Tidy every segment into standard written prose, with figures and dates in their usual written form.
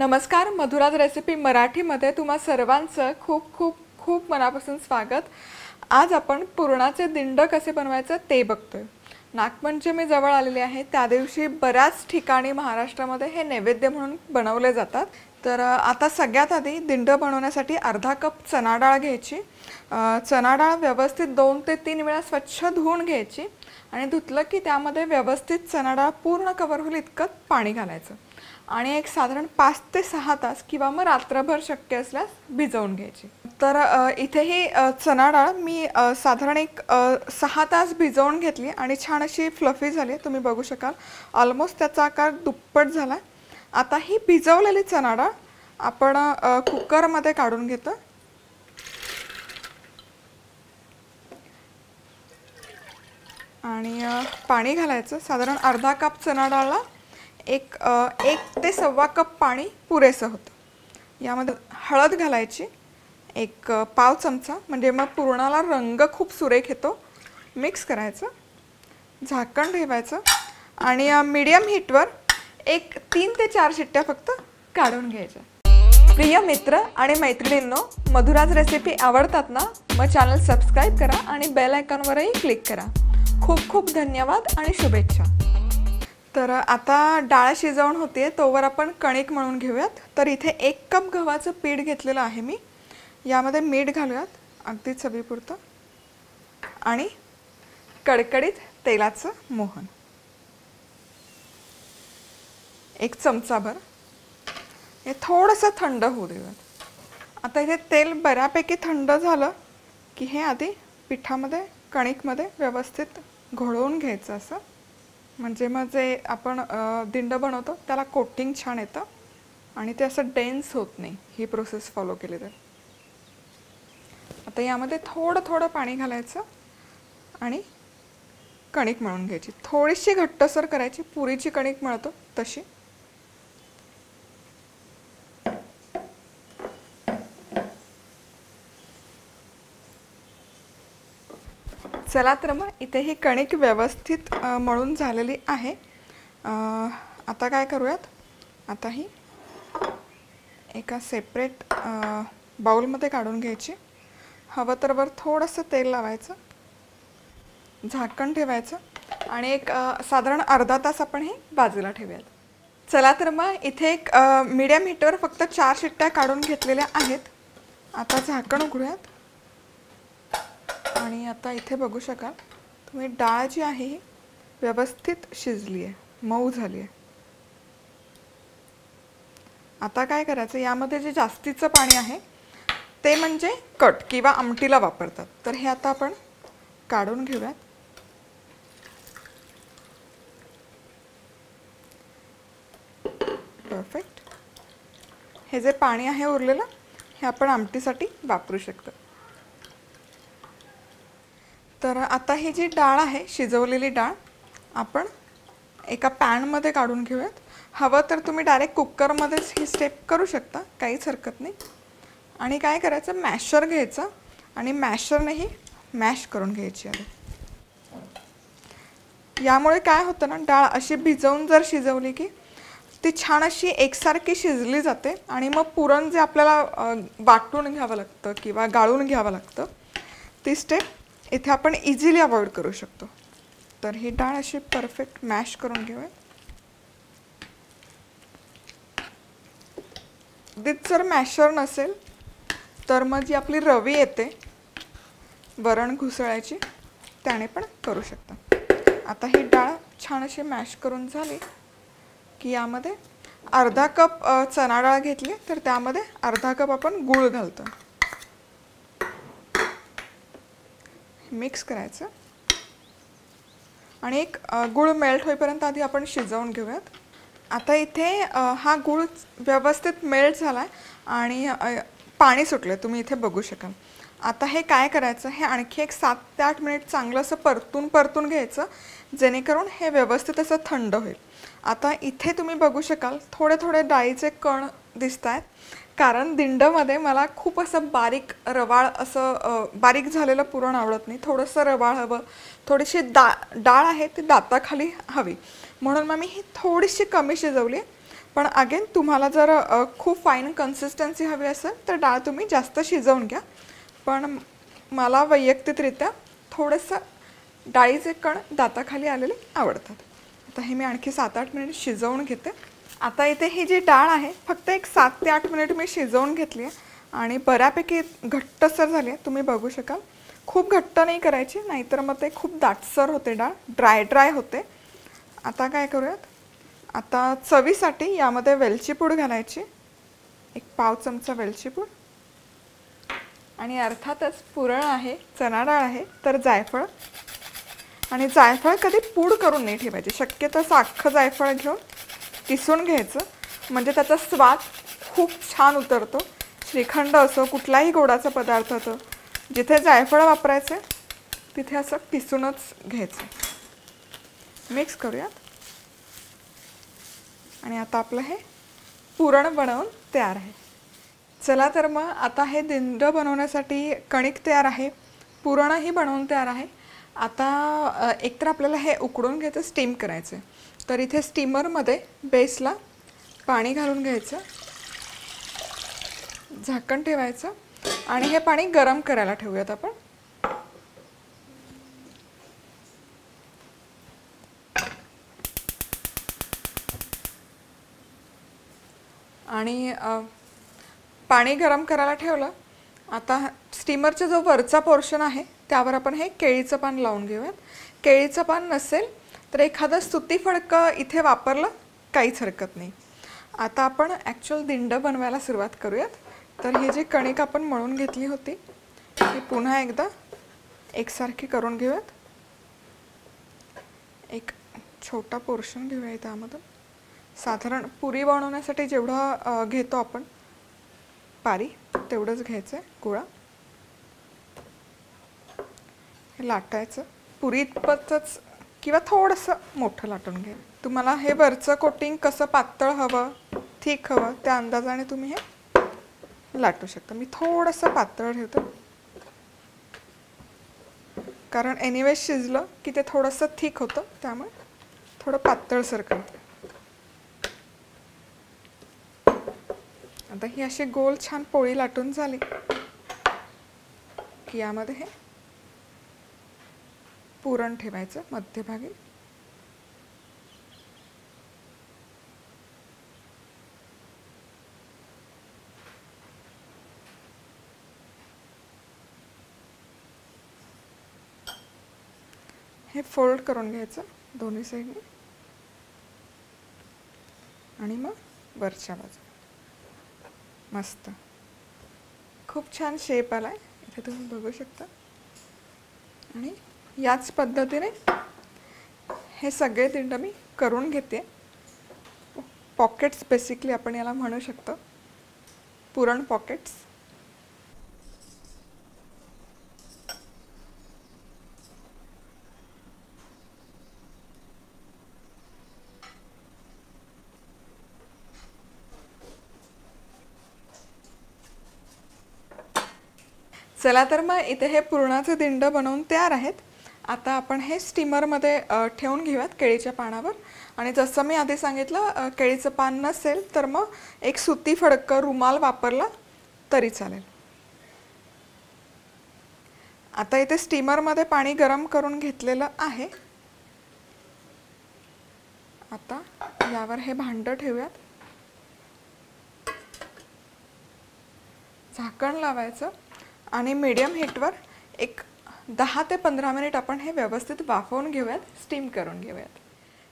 नमस्कार, मधुराज रेसिपी मराठीमध्ये तुम्हा सर्वांचं खूप खूप खूप मनापासून स्वागत। आज आपण पुरणाचे दिंड कसे बनवायचे ते बघतोय। नागपंचमी जवळ आलेली आहे, त्या दिवशी बऱ्याच ठिकाणी महाराष्ट्रामध्ये हे नैवेद्य म्हणून बनवले जातात। तर आता सगळ्यात आधी दिंड बनवण्यासाठी अर्धा कप चणा डाळ घ्यायची। चणा डाळ व्यवस्थित 2 ते 3 वेळा स्वच्छ धुवून घ्यायची आणि धुतलं की त्यामध्ये व्यवस्थित चणा डाळ पूर्ण कव्हर होईल इतकं पाणी घालायचं आणि एक साधारण 5 ते 6 तास किंवा मग रात्रभर शक्य असल्यास भिजवून घ्यायची। तर इथे ही चणा डाळ मी साधारण एक 6 तास भिजवून घेतली आणि छान अशी फ्लफी झाली, तुम्ही बघू शकाल। ऑलमोस्ट त्याचा आकार दुप्पट झाला। आता ही भिजवलेली चणा डाळ आपण कुकर मध्ये काढून घेतो आणि पाणी घालायचं। साधारण अर्धा कप चणा डाळला एक ते सव्वा कप पाणी पुरेसं होतं। यामध्ये हळद घालायची एक पाव चमचा, म्हणजे मग पुरणाला रंग खूप सुरेख येतो। मिक्स करायचं, झाकण ठेवायचं आणि मीडियम हीटवर एक 3 ते 4 शिट्ट्या फक्त काढून घ्यायच्या। प्रिय मित्र आणि मैत्रिणींनो, मधुराज रेसिपी आवडतात ना? मग चॅनल सबस्क्राइब करा आणि बेल आयकॉनवरही क्लिक करा। खूप खूप धन्यवाद आणि शुभेच्छा। तर आता डाळ शिजवून होते तोवर आपण कणिक मळून घेऊयात। तर इथे 1 कप गव्हाचं पीठ घेतलेलं आहे मी। यामध्ये मीठ घालूयात अगदी चवीपुरतं आणि कडकडीत तेलाचं मोहन 1 चमचाभर। हे थोडंसं थंड होऊ देऊयात। आता इथे तेल बऱ्यापैकी थंड झालं की हे आधी पिठामध्ये कणिकमध्ये व्यवस्थित घोळवून घ्यायचं असं, म्हणजे मग जे आपण दिंड बनवतो त्याला कोटिंग छान येतं आणि ते असं डेन्स होत नाही ही प्रोसेस फॉलो केली तर। आता यामध्ये थोडं थोडं पाणी घालायचं आणि कणिक मळून घ्यायची। थोडीशी घट्टसर करायची, पुरीची कणिक मळतो तशी। चला तर मग इथे ही कणिक व्यवस्थित मळून झालेली आहे। आता काय करूयात, आता ही एका सेपरेट बाउलमध्ये काढून घ्यायची। हवं तर वर थोडंसं तेल लावायचं, झाकण ठेवायचं आणि एक साधारण अर्धा तास आपण हे बाजूला ठेवूयात। चला तर मग इथे एक मीडियम हीटवर फक्त 4 शिट्ट्या काढून घेतलेल्या आहेत। आता झाकण उघडूयात आणि आता इथे बघू शकाल तुम्ही, डाळ जी आहे ही व्यवस्थित शिजली आहे, मऊ झाली आहे। आता काय करायचं, यामध्ये जे जास्तीचं पाणी आहे ते म्हणजे कट किंवा आमटीला वापरतात, तर हे आता आपण काढून घेऊयात। परफेक्ट। हे जे पाणी आहे उरलेलं हे आपण आमटीसाठी वापरू शकतो। तर आता ही जी डाळ आहे, शिजवलेली डाळ, आपण एका पॅनमध्ये काढून घेऊयात। हवं तर तुम्ही डायरेक्ट कुकरमध्येच ही स्टेप करू शकता, काहीच हरकत नाही। आणि काय करायचं, मॅशर घ्यायचं आणि मॅशरने ही मॅश करून घ्यायची आहे। यामुळे काय होतं ना, डाळ अशी भिजवून जर शिजवली की ती छान अशी एकसारखी शिजली जाते आणि मग पुरण जे आपल्याला वाटून घ्यावं लागतं किंवा गाळून घ्यावं लागतं, ती स्टेप इथे आपण इझिली अवॉइड करू शकतो। तर ही डाळ अशी परफेक्ट मॅश करून घेऊया। अगदीच जर मॅशर नसेल तर मग जी आपली रवी येते वरण घुसळायची, त्याने पण करू शकता। आता ही डाळ छान अशी मॅश करून झाली की यामध्ये अर्धा कप चणा डाळ घेतली, तर त्यामध्ये अर्धा कप आपण गूळ घालतो। मिक्स करायचं आणि एक गूळ मेल्ट होईपर्यंत आधी आपण शिजवून घेऊयात। आता इथे हा गूळ व्यवस्थित मेल्ट झालाय आणि पाणी सुटले, तुम्ही इथे बघू शकाल। आता हे काय करायचं, हे आणखी एक 7 ते 8 मिनिट चांगलं असं परतून घ्यायचं, जेणेकरून हे व्यवस्थित असं थंड होईल। आता इथे तुम्ही बघू शकाल थोडे थोडे डाळीचे कण दिसतायत, कारण दिंडमध्ये मला खूप असं बारीक रवाळ असं बारीक झालेलं पुरण आवडत नाही। थोडंसं रवाळ हवं, थोडीशी डाळ आहे ती दाताखाली हवी, म्हणून मग मी ही थोडीशी कमी शिजवली। पण अगेन तुम्हाला जर खूप फाईन कन्सिस्टन्सी हवी असेल तर डाळ तुम्ही जास्त शिजवून घ्या. पण मला वैयक्तिकरित्या थोडंसं डाळीचे कण दाताखाली आलेले आवडतात. आता हे मी आणखी 7-8 मिनिट शिजवून घेते. आता इथे ही जी डाळ आहे फक्त एक 7 ते 8 मिनिट मी शिजवून घेतली आहे आणि बऱ्यापैकी घट्टसर झाली आहे. तुम्ही बघू शकाल. खूप घट्ट नाही करायची, नाहीतर मग ते खूप दाटसर होते, डाळ ड्राय होते. आता काय करूयात, आता चवीसाठी यामध्ये वेलची पूड घालायची, एक पाव चमचा वेलची पूड. आणि अर्थातच पुरण आहे, चणा डाळ आहे, तर जायफळ. आणि जायफळ कधी पूड करून नाही ठेवायची, शक्यतो असं अख्खं जायफळ घेऊन किसून घ्यायचं, म्हणजे त्याचा स्वाद खूप छान उतरतो. श्रीखंड असो कुठलाही गोडाचा पदार्थ असो, जिथे जायफळ वापरायचे तिथे असं किसूनच घ्यायचं. मिक्स करूयात. आणि आता आपलं हे पुरण बनवून तयार आहे. चला तर मग आता हे दिंड बनवण्यासाठी कणिक तयार आहे, पुरणही बनवून तयार आहे. आता एकतर आपल्याला हे उकडून घ्यायचं, स्टीम करायचं. तर इथे स्टीमरमध्ये बेसला पाणी घालून घ्यायचं, झाकण ठेवायचं आणि हे पाणी गरम करायला ठेवूयात आपण. आणि पाणी गरम करायला ठेवलं. आता स्टीमरचा जो वरचा पोर्शन आहे त्यावर आपण हे केळीचं पान लावून घेऊयात. केळीचं पान नसेल तर एखादं सुती फडकं इथे वापरलं काहीच हरकत नाही. आता आपण ॲक्च्युअल दिंड बनवायला सुरुवात करूयात. तर ही जी कणिक आपण मळून घेतली होती ती पुन्हा एकदा एकसारखी करून घेऊयात. एक छोटा पोर्शन घेऊया त्यामधून. साधारण पुरी बनवण्यासाठी जेवढा घेतो आपण पारी तेवढंच घ्यायचं आहे गोळा. हे लाटायचं पुरी इतपतच किंवा थोडंसं मोठं लाटून घ्या. तुम्हाला हे वरचं कोटिंग कसं पातळ हवं, थिक हवं त्या अंदाजाने तुम्ही हे लाटू शकता. मी थोडंसं पातळ ठेवते, कारण एनिवे शिजलं की ते थोडंसं थिक होतं, त्यामुळे थोडं पातळसर करते. आता ही अशी गोल छान पोळी लाटून झाली की यामध्ये हे पुरण ठेवायचं मध्यभागी. हे फोल्ड करून घ्यायचं दोन्ही साईडने आणि मग वरच्या बाजूला. मस्त खूप छान शेप आला आहे, इथे तुम्ही बघू शकता. आणि याच पद्धतीने हे सगळे दिंड मी करून घेते. पॉकेट्स बेसिकली आपण याला म्हणू शकतो, पुरण पॉकेट्स. चला तर मग इथे हे पुरणाचे दिंड बनवून तयार आहेत. आता आपण हे स्टीमरमध्ये ठेवून घेऊयात केळीच्या पानावर. आणि जसं मी आधी सांगितलं, केळीचं पान नसेल तर मग एक सुती फडकं रुमाल वापरला तरी चालेल. आता इथे स्टीमरमध्ये पाणी गरम करून घेतलेलं आहे. आता यावर हे भांडं ठेवूयात, झाकण लावायचं आणि मीडियम हीटवर एक 10 ते 15 मिनिट आपण हे व्यवस्थित वाफवून घेऊयात, स्टीम करून घेऊयात.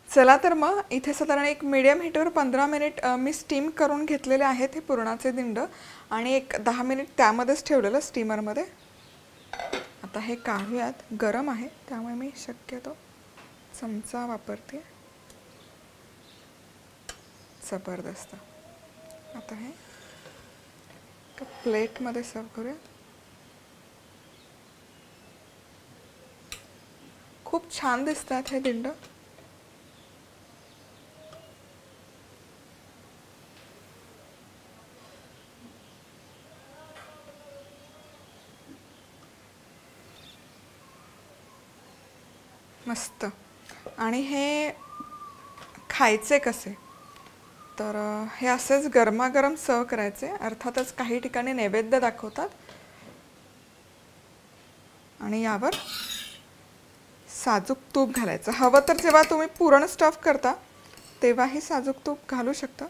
चला तर मग इथे साधारण एक मीडियम हीटवर 15 मिनिट मी स्टीम करून घेतलेले आहेत हे पुरणाचे दिंड, आणि एक 10 मिनिट त्यामध्येच ठेवलेलं स्टीमरमध्ये. आता हे काढूयात, गरम आहे त्यामुळे मी शक्यतो चमचा वापरते. जबरदस्त. आता हे प्लेटमध्ये सर्व करूया. खूप छान दिसतात हे दिंड. मस्त. आणि हे खायचे कसे तर हे असेच गरमागरम सर्व करायचे. अर्थातच काही ठिकाणी नैवेद्य दाखवतात आणि यावर साजूक तूप घालायचं. हवं तर जेव्हा तुम्ही पुरण स्टफ करता तेव्हाही साजूक तूप घालू शकता.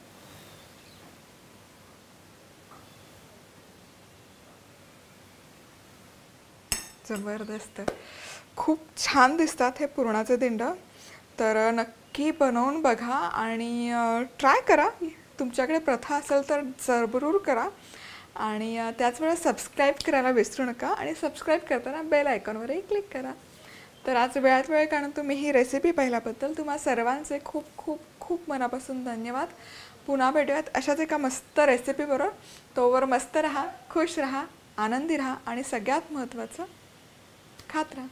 जबरदस्त, खूप छान दिसतात हे पुरणाचे दिंड. तर नक्की बनवून बघा आणि ट्राय करा. तुमच्याकडे प्रथा असेल तर जरूर करा आणि त्याच वेळेस सबस्क्राईब करायला विसरू नका आणि सबस्क्राईब करताना बेल आयकॉनवरही क्लिक करा. तर आज वेळात वेळ काढून तुम्ही ही रेसिपी पाहिल्याबद्दल तुम्हा सर्वांचे खूप खूप खूप मनापासून धन्यवाद. पुन्हा भेटूयात अशाच एका मस्त रेसिपीबरोबर. तोवर मस्त राहा, खुश राहा, आनंदी राहा आणि सगळ्यात महत्त्वाचं खात राहा.